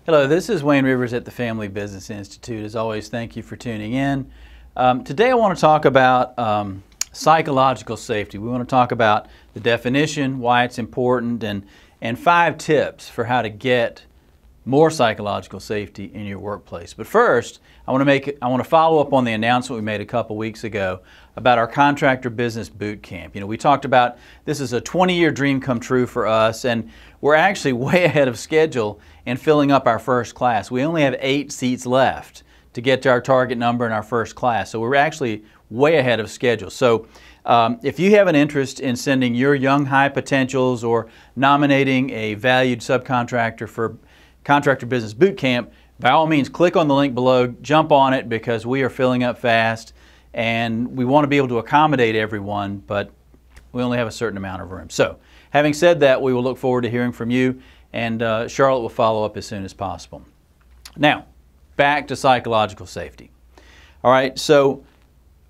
Hello, this is Wayne Rivers at the Family Business Institute. As always, thank you for tuning in. Today I want to talk about psychological safety. We want to talk about the definition, why it's important, and 5 tips for how to get more psychological safety in your workplace. But first, I want to follow up on the announcement we made a couple weeks ago about our Contractor Business Boot Camp. You know, we talked about this is a 20-year dream come true for us, and we're actually way ahead of schedule in filling up our first class. We only have 8 seats left to get to our target number in our first class, so we're actually way ahead of schedule. So if you have an interest in sending your young high potentials or nominating a valued subcontractor for Contractor Business Boot Camp, by all means click on the link below, jump on it, because we are filling up fast and we want to be able to accommodate everyone, but we only have a certain amount of room. So having said that, we will look forward to hearing from you, and Charlotte will follow up as soon as possible. Now, back to psychological safety. All right, so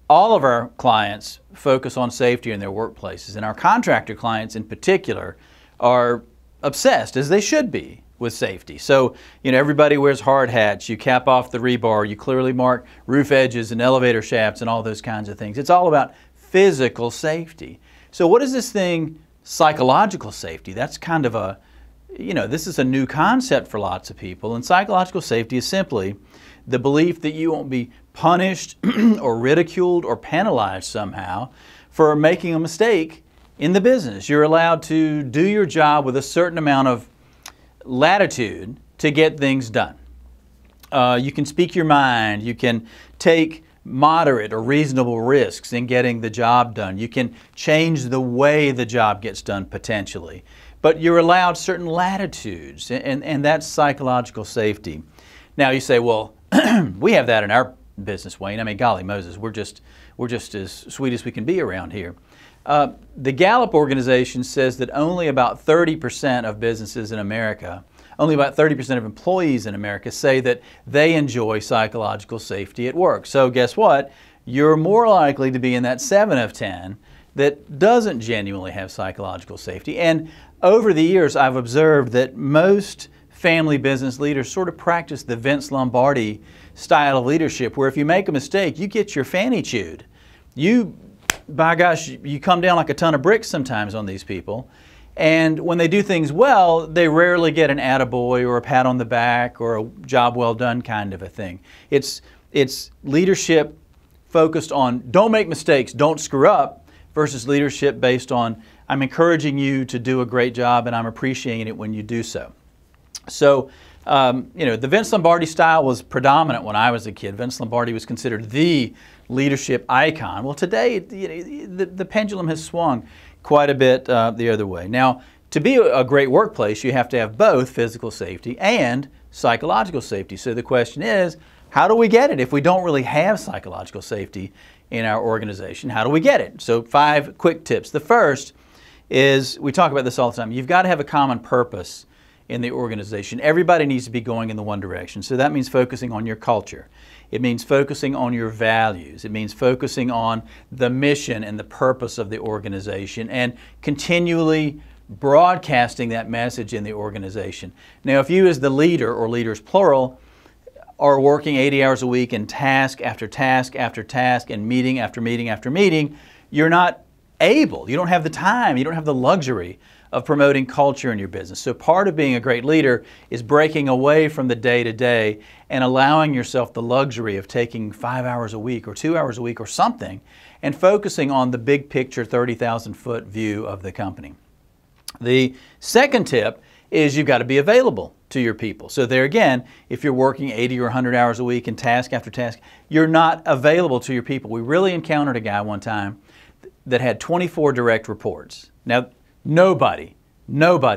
all of our clients focus on safety in their workplaces, and our contractor clients in particular are obsessed, as they should be, with safety. So, you know, everybody wears hard hats, you cap off the rebar, you clearly mark roof edges and elevator shafts and all those kinds of things. It's all about physical safety. So what is this thing, psychological safety? That's kind of a, you know, this is a new concept for lots of people, and psychological safety is simply the belief that you won't be punished or ridiculed or penalized somehow for making a mistake in the business. You're allowed to do your job with a certain amount of latitude to get things done. You can speak your mind, you can take moderate or reasonable risks in getting the job done. You can change the way the job gets done potentially. But you're allowed certain latitudes, and that's psychological safety. Now you say, well, we have that in our business, Wayne. I mean, golly Moses, we're just as sweet as we can be around here. The Gallup organization says that only about 30% of businesses in America, only about 30% of employees in America say that they enjoy psychological safety at work. So guess what? You're more likely to be in that 7 of 10 that doesn't genuinely have psychological safety. And over the years, I've observed that most family business leaders sort of practice the Vince Lombardi style of leadership, where if you make a mistake, you get your fanny chewed. By gosh, you come down like a ton of bricks sometimes on these people. And when they do things well, they rarely get an attaboy or a pat on the back or a job well done kind of a thing. It's leadership focused on don't make mistakes, don't screw up, versus leadership based on I'm encouraging you to do a great job and I'm appreciating it when you do so. So, you know, the Vince Lombardi style was predominant when I was a kid. Vince Lombardi was considered the leadership icon. Well, today the pendulum has swung quite a bit the other way. Now, to be a great workplace, you have to have both physical safety and psychological safety. So the question is, how do we get it? If we don't really have psychological safety in our organization, how do we get it? So 5 quick tips. The first is, we talk about this all the time, you've got to have a common purpose in the organization. Everybody needs to be going in the one direction. So that means focusing on your culture. It means focusing on your values. It means focusing on the mission and the purpose of the organization and continually broadcasting that message in the organization. Now, if you as the leader, or leaders plural, are working 80 hours a week and task after task after task and meeting after meeting after meeting, you're not able, you don't have the time, you don't have the luxury of promoting culture in your business. So part of being a great leader is breaking away from the day-to-day and allowing yourself the luxury of taking 5 hours a week or 2 hours a week or something and focusing on the big picture 30,000-foot view of the company. The second tip is you've got to be available to your people. So there again, if you're working 80 or 100 hours a week and task after task, you're not available to your people. We really encountered a guy one time that had 24 direct reports. Now, nobody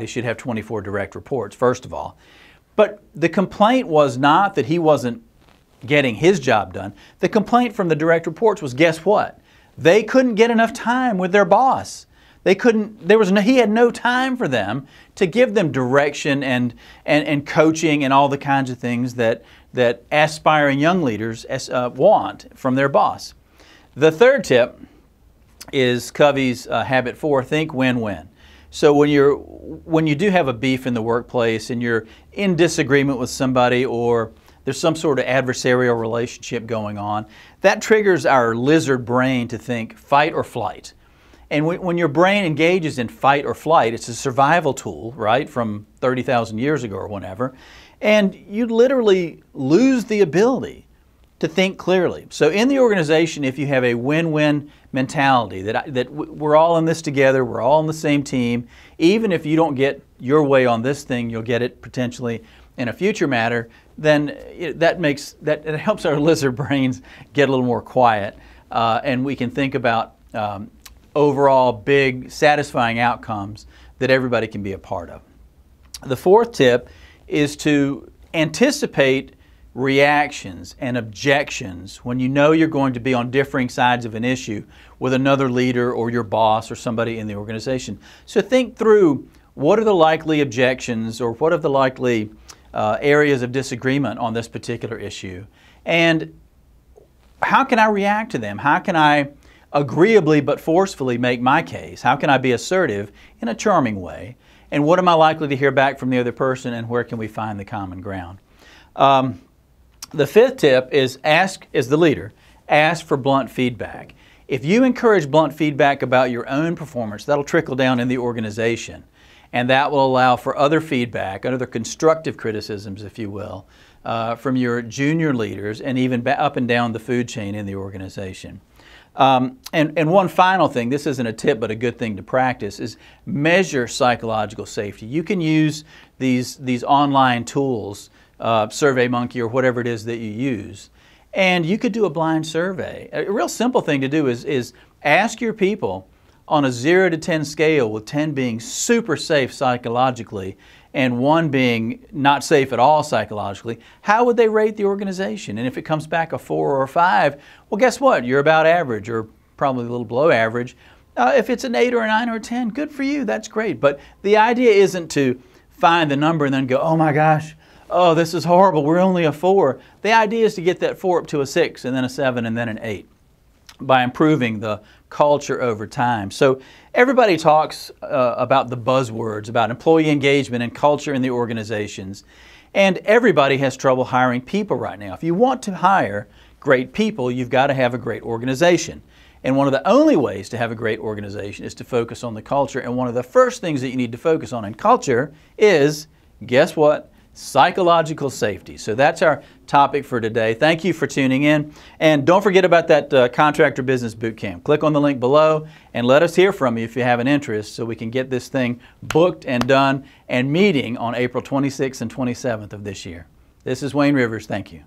should have 24 direct reports, first of all. But the complaint was not that he wasn't getting his job done. The complaint from the direct reports was, guess what? They couldn't get enough time with their boss. He had no time for them to give them direction and coaching and all the kinds of things that aspiring young leaders want from their boss. The third tip is Covey's habit 4, think win-win. So when you do have a beef in the workplace and you're in disagreement with somebody, or there's some sort of adversarial relationship going on, that triggers our lizard brain to think fight or flight. And when your brain engages in fight or flight, it's a survival tool, right, from 30,000 years ago or whenever, and you literally lose the ability to think clearly. So in the organization, if you have a win-win mentality, that we're all in this together, we're all on the same team, even if you don't get your way on this thing, you'll get it potentially in a future matter, then it helps our lizard brains get a little more quiet, and we can think about overall big, satisfying outcomes that everybody can be a part of. The fourth tip is to anticipate reactions and objections when you know you're going to be on differing sides of an issue with another leader or your boss or somebody in the organization. So think through, what are the likely objections, or what are the likely areas of disagreement on this particular issue, and how can I react to them? How can I agreeably but forcefully make my case? How can I be assertive in a charming way? And what am I likely to hear back from the other person, and where can we find the common ground? The fifth tip is, ask, as the leader, ask for blunt feedback. If you encourage blunt feedback about your own performance, that'll trickle down in the organization, and that will allow for other feedback, other constructive criticisms, if you will, from your junior leaders, and even up and down the food chain in the organization. And one final thing, this isn't a tip but a good thing to practice, is measure psychological safety. You can use these online tools, SurveyMonkey or whatever it is that you use, and you could do a blind survey. A real simple thing to do is ask your people on a 0 to 10 scale, with 10 being super safe psychologically and 1 being not safe at all psychologically, how would they rate the organization? And if it comes back a 4 or a 5, well, guess what? You're about average, or probably a little below average. If it's an 8 or a 9 or a 10, good for you, that's great. But the idea isn't to find the number and then go, oh my gosh, oh, this is horrible, we're only a 4. The idea is to get that 4 up to a 6, and then a 7, and then an 8, by improving the culture over time. So everybody talks about the buzzwords, about employee engagement and culture in the organizations, and everybody has trouble hiring people right now. If you want to hire great people, you've got to have a great organization. And one of the only ways to have a great organization is to focus on the culture. And one of the first things that you need to focus on in culture is, guess what? Psychological safety. So that's our topic for today. Thank you for tuning in. And don't forget about that Contractor Business Bootcamp. Click on the link below and let us hear from you if you have an interest, so we can get this thing booked and done and meeting on April 26th and 27th of this year. This is Wayne Rivers. Thank you.